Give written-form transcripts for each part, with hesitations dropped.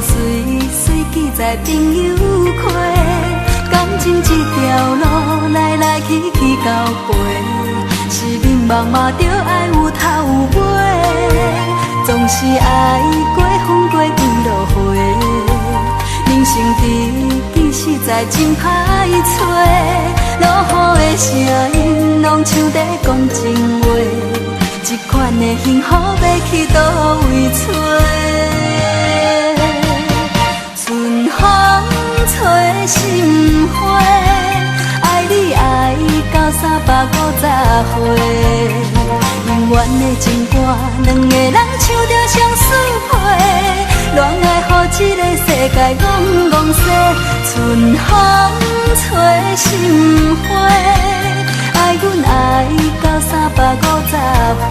随随记在朋友溪。感情这条路来来去去到背，是迷茫嘛着爱有头有尾，总是爱过风过几落回，人生知己实在真歹找，落雨的声音拢像在讲情话，这款的幸福要去倒位找？春风吹心花，爱你爱到350岁，永远的情歌，两个人唱着相思配，恋爱予这个世界戆戆世，春风吹心花，爱阮爱到350岁，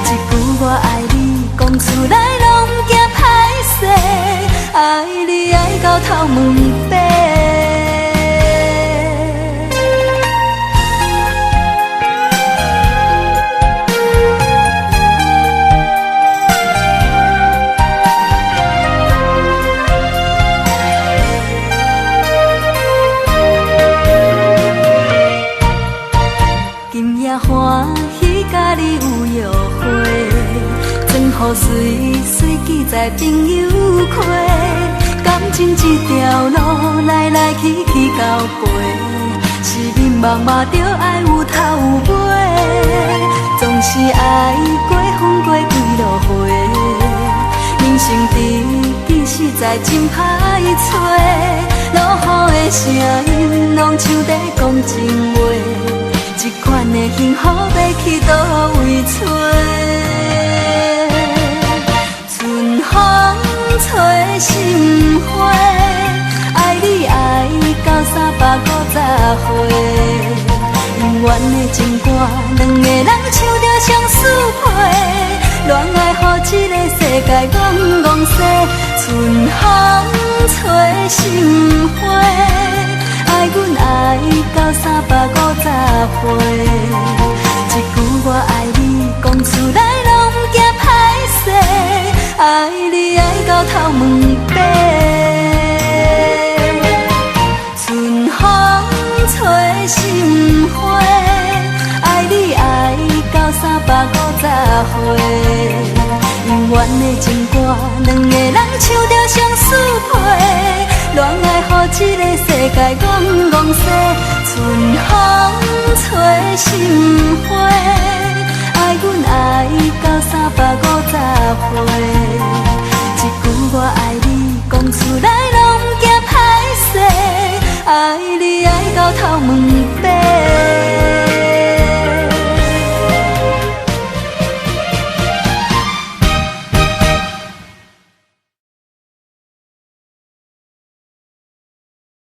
一句我爱你讲出来拢惊歹势，爱你爱到头毛白。今夜欢喜甲你有约会，装予随随记在朋友溪。感情这条路来来去去到背，是迷茫嘛着爱有头有尾，总是爱过风过几落回，人生知己实在真歹找，落雨的声音拢像在讲情话，这款的幸福要去倒位找？春风吹心花，爱你爱到350岁，永远的情歌，两个人唱着相思配，恋爱予这个世界戆戆世，春风吹心花，爱阮爱到350岁，一句我爱你讲出来拢惊歹势，爱你爱到头毛白。春风吹心花，爱你爱到350岁，永远的情歌，两个人唱着相思配，恋爱予这个世界戆戆世，春风吹心花，爱阮爱到350岁，一句我爱你讲出来拢惊歹势，爱你爱到头毛